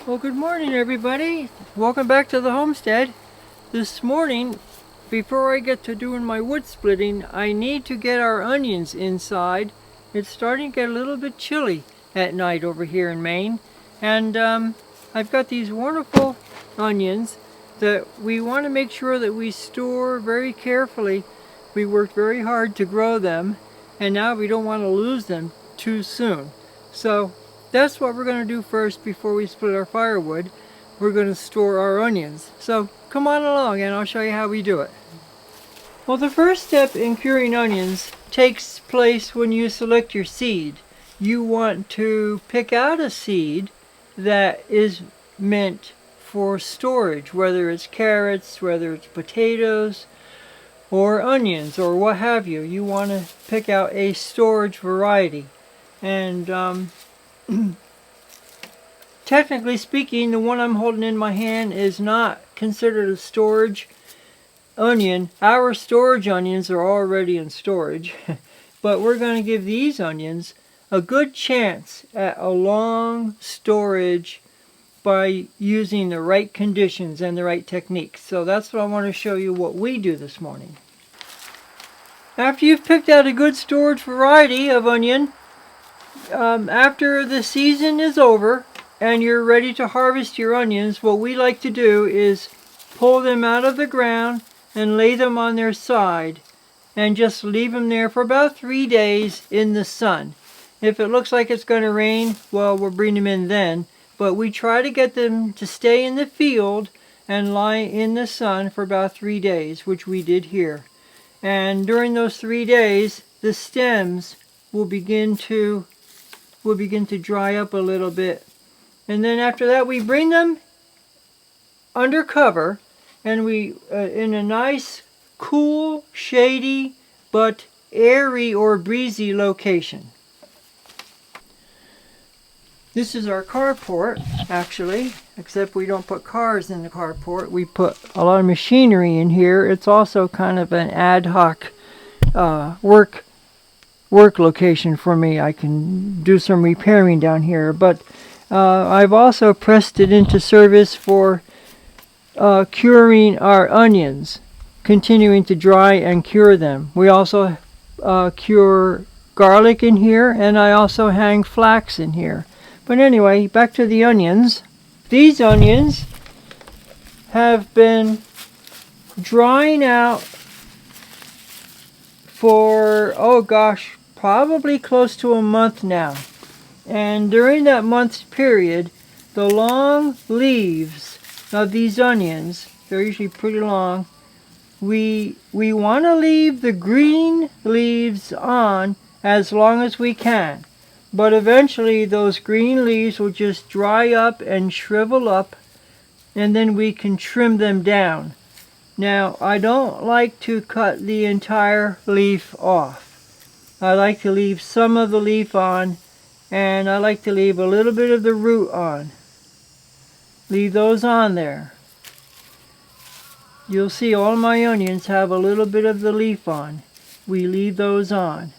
Well, good morning, everybody. Welcome back to the homestead. This morning, before I get to doing my wood splitting, I need to get our onions inside. It's starting to get a little bit chilly at night over here in Maine. And I've got these wonderful onions that we want to make sure that we store very carefully. We worked very hard to grow them, and now we don't want to lose them too soon. So that's what we're going to do first before we split our firewood. We're going to store our onions. So come on along and I'll show you how we do it. Well, the first step in curing onions takes place when you select your seed. You want to pick out a seed that is meant for storage, whether it's carrots, whether it's potatoes, or onions, or what have you. You want to pick out a storage variety. And technically speaking, the one I'm holding in my hand is not considered a storage onion. Our storage onions are already in storage, but we're going to give these onions a good chance at a long storage by using the right conditions and the right techniques. So that's what I want to show you what we do this morning. After you've picked out a good storage variety of onion, after the season is over and you're ready to harvest your onions, what we like to do is pull them out of the ground and lay them on their side and just leave them there for about 3 days in the sun. If it looks like it's going to rain, well, we'll bring them in then, but we try to get them to stay in the field and lie in the sun for about 3 days, which we did here. And during those 3 days, the stems will begin to dry up a little bit. And then after that, we bring them under cover, and we in a nice, cool, shady, but airy or breezy location. This is our carport, actually, except we don't put cars in the carport. We put a lot of machinery in here. It's also kind of an ad hoc work location for me. I can do some repairing down here, but I've also pressed it into service for curing our onions, continuing to dry and cure them. We also cure garlic in here, and I also hang flax in here. But anyway, back to the onions. These onions have been drying out for, oh gosh, probably close to a month now. And during that month's period, the long leaves of these onions, they're usually pretty long, we want to leave the green leaves on as long as we can. But eventually those green leaves will just dry up and shrivel up, and then we can trim them down. Now, I don't like to cut the entire leaf off. I like to leave some of the leaf on, and I like to leave a little bit of the root on. Leave those on there. You'll see all my onions have a little bit of the leaf on. We leave those on.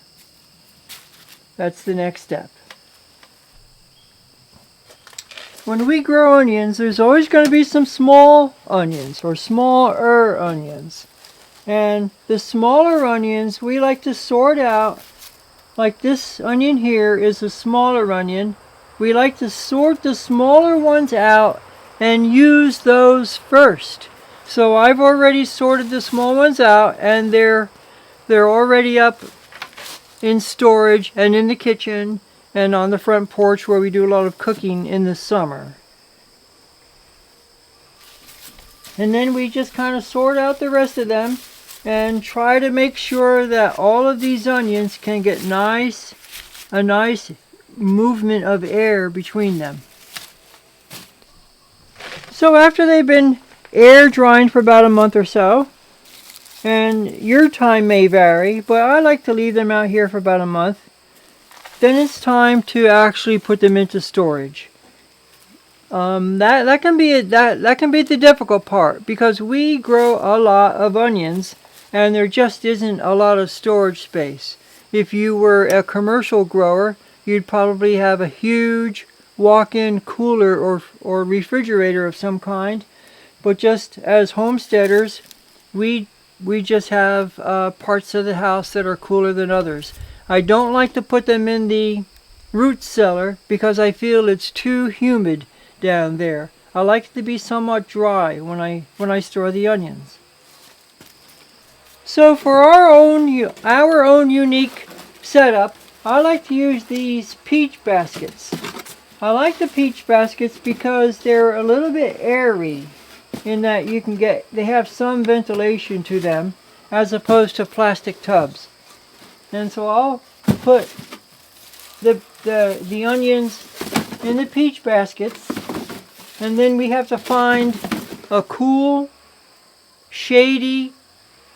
That's the next step. When we grow onions, there's always going to be some small onions or smaller onions. And the smaller onions we like to sort out. Like this onion here is a smaller onion. We like to sort the smaller ones out and use those first. So I've already sorted the small ones out, and they're already up in storage and in the kitchen and on the front porch where we do a lot of cooking in the summer. And then we just kind of sort out the rest of them and try to make sure that all of these onions can get a nice movement of air between them. So after they've been air drying for about a month or so, and your time may vary, but I like to leave them out here for about a month. Then it's time to actually put them into storage. That can be the difficult part, because we grow a lot of onions, and there just isn't a lot of storage space. If you were a commercial grower, you'd probably have a huge walk-in cooler or refrigerator of some kind, but just as homesteaders, we just have parts of the house that are cooler than others. I don't like to put them in the root cellar because I feel it's too humid down there. I like it to be somewhat dry when I store the onions. So for our own unique setup, I like to use these peach baskets. I like the peach baskets because they're a little bit airy in that they have some ventilation to them as opposed to plastic tubs. And so I'll put the onions in the peach baskets, and then we have to find a cool, shady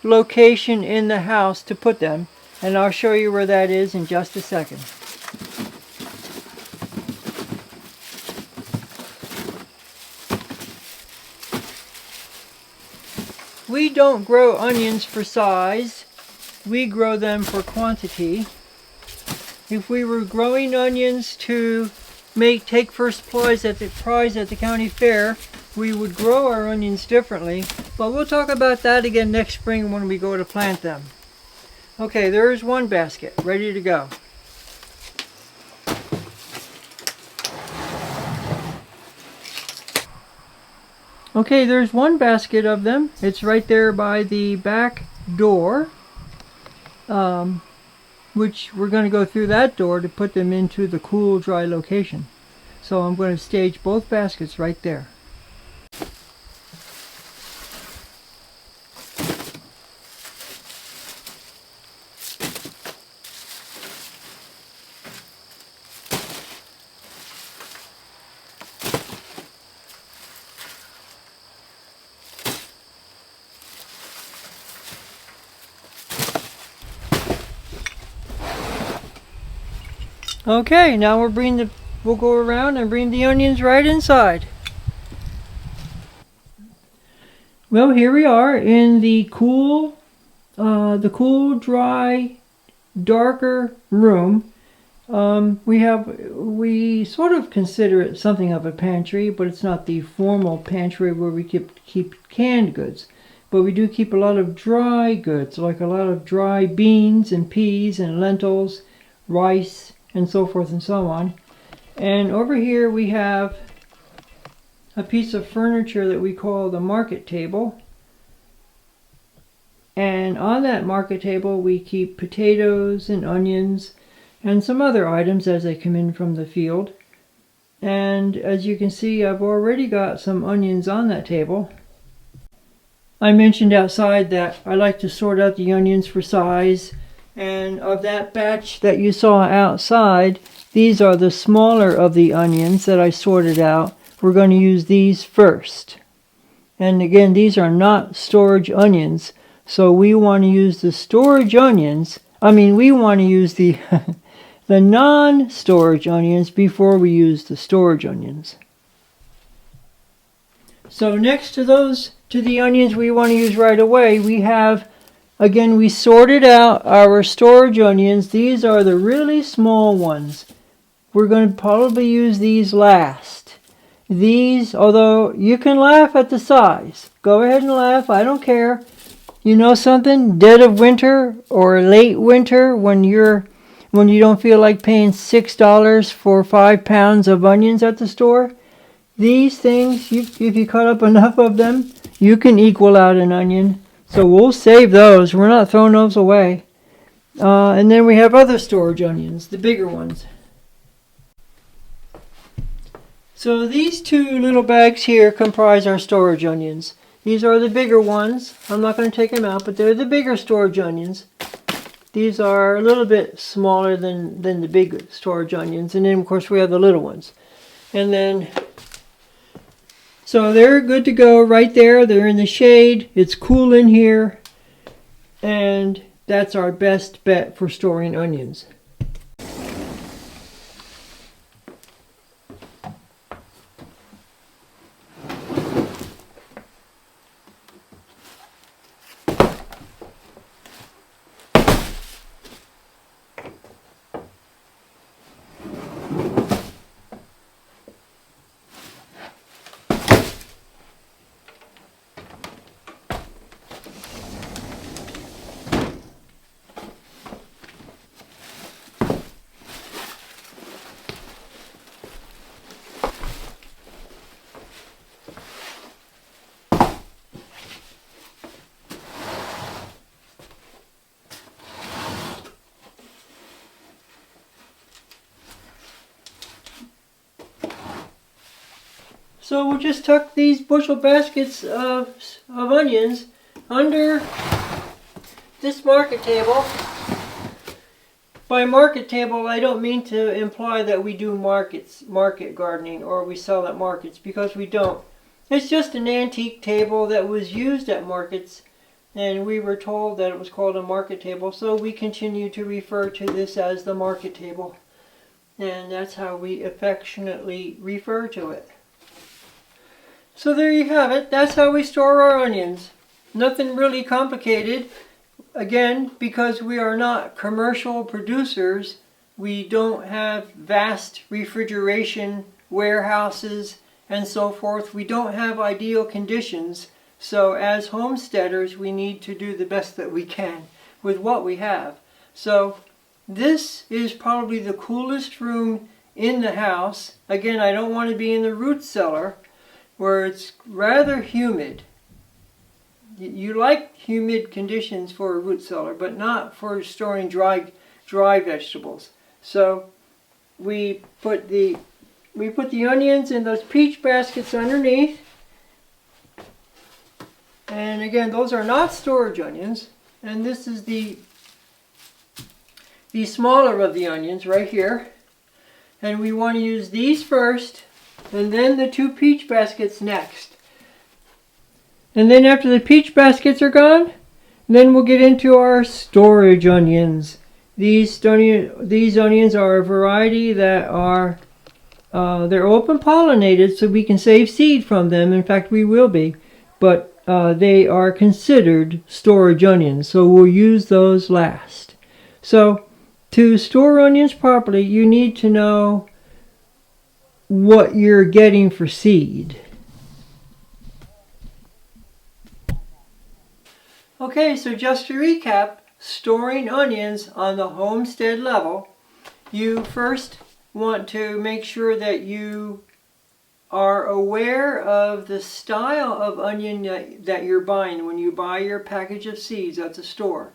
location in the house to put them, and I'll show you where that is in just a second. We don't grow onions for size, we grow them for quantity. If we were growing onions to take first prize at the county fair, we would grow our onions differently, but we'll talk about that again next spring when we go to plant them. Okay, there's one basket ready to go. Okay, there's one basket of them. It's right there by the back door, which we're going to go through that door to put them into the cool, dry location. So I'm going to stage both baskets right there. Okay, now we'll go around and bring the onions right inside. Well, here we are in the cool, dry, darker room. We sort of consider it something of a pantry, but it's not the formal pantry where we keep canned goods. But we do keep a lot of dry goods, like a lot of dry beans and peas and lentils, rice, and so forth and so on. And over here we have a piece of furniture that we call the market table. And on that market table we keep potatoes and onions and some other items as they come in from the field. And as you can see, I've already got some onions on that table. I mentioned outside that I like to sort out the onions for size. And of that batch that you saw outside, these are the smaller of the onions that I sorted out. We're going to use these first. And again, these are not storage onions. So we want to use the storage onions. We want to use the the non-storage onions before we use the storage onions. So next to the onions we want to use right away, we have, again, we sorted out our storage onions. These are the really small ones. We're going to probably use these last. These, although you can laugh at the size. Go ahead and laugh, I don't care. You know something? Dead of winter or late winter when you don't feel like paying $6 for 5 pounds of onions at the store, these things, if you cut up enough of them, you can equal out an onion. So we'll save those. We're not throwing those away. And then we have other storage onions, the bigger ones. So these two little bags here comprise our storage onions. These are the bigger ones. I'm not going to take them out, but they're the bigger storage onions. These are a little bit smaller than the big storage onions. And then, of course, we have the little ones. And then, so they're good to go right there. They're in the shade. It's cool in here. And that's our best bet for storing onions. So we'll just tuck these bushel baskets of onions under this market table. By market table, I don't mean to imply that we do market gardening, or we sell at markets, because we don't. It's just an antique table that was used at markets, and we were told that it was called a market table, so we continue to refer to this as the market table. And that's how we affectionately refer to it. So there you have it. That's how we store our onions. Nothing really complicated. Again, because we are not commercial producers, we don't have vast refrigeration warehouses and so forth. We don't have ideal conditions. So as homesteaders, we need to do the best that we can with what we have. So this is probably the coolest room in the house. Again, I don't want to be in the root cellar where it's rather humid. You like humid conditions for a root cellar, but not for storing dry vegetables. So we put the onions in those peach baskets underneath. And again, those are not storage onions. And this is the smaller of the onions right here. And we want to use these first, and then the 2 peach baskets next. And then after the peach baskets are gone, then we'll get into our storage onions. These onions are a variety that are, they're open pollinated, so we can save seed from them. In fact, we will be. But they are considered storage onions, so we'll use those last. So to store onions properly, you need to know what you're getting for seed. Okay, so just to recap, storing onions on the homestead level, you first want to make sure that you are aware of the style of onion that you're buying. When you buy your package of seeds at the store,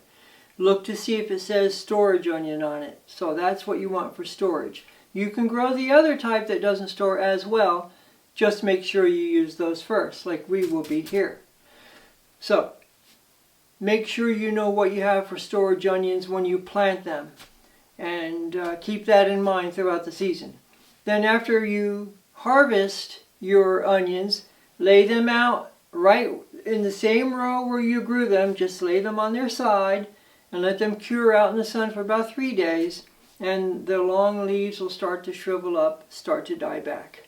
look to see if it says storage onion on it. So that's what you want for storage. You can grow the other type that doesn't store as well. Just make sure you use those first, like we will be here. So make sure you know what you have for storage onions when you plant them, and keep that in mind throughout the season. Then after you harvest your onions, lay them out right in the same row where you grew them. Just lay them on their side and let them cure out in the sun for about 3 days, and the long leaves will start to shrivel up, start to die back.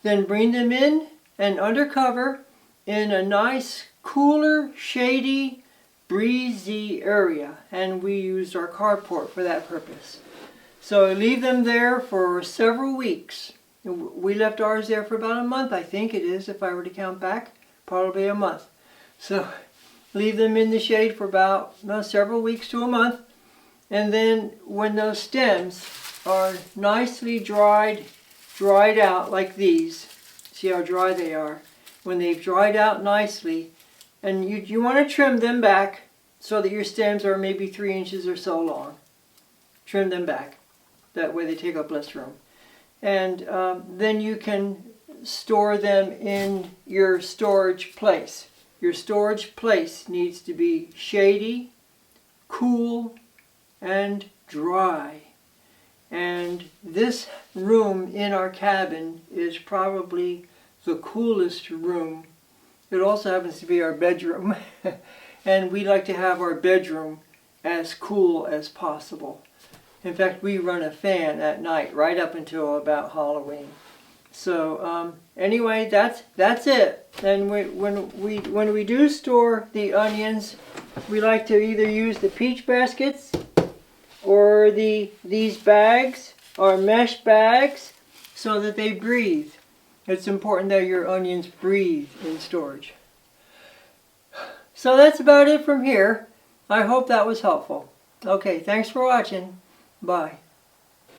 Then bring them in and under cover in a nice, cooler, shady, breezy area, and we used our carport for that purpose. So leave them there for several weeks. We left ours there for about a month, I think it is, if I were to count back, probably a month. So leave them in the shade for about several weeks to a month, and then when those stems are nicely dried out like these, see how dry they are, when they've dried out nicely, and you want to trim them back so that your stems are maybe 3 inches or so long. Trim them back. That way they take up less room. And then you can store them in your storage place. Your storage place needs to be shady, cool, and dry. And this room in our cabin is probably the coolest room. It also happens to be our bedroom. And we like to have our bedroom as cool as possible. In fact, we run a fan at night right up until about Halloween. So anyway, that's it. And when we do store the onions, we like to either use the peach baskets or these bags or mesh bags so that they breathe. It's important that your onions breathe in storage. So that's about it from here. I hope that was helpful. Okay, thanks for watching. Bye.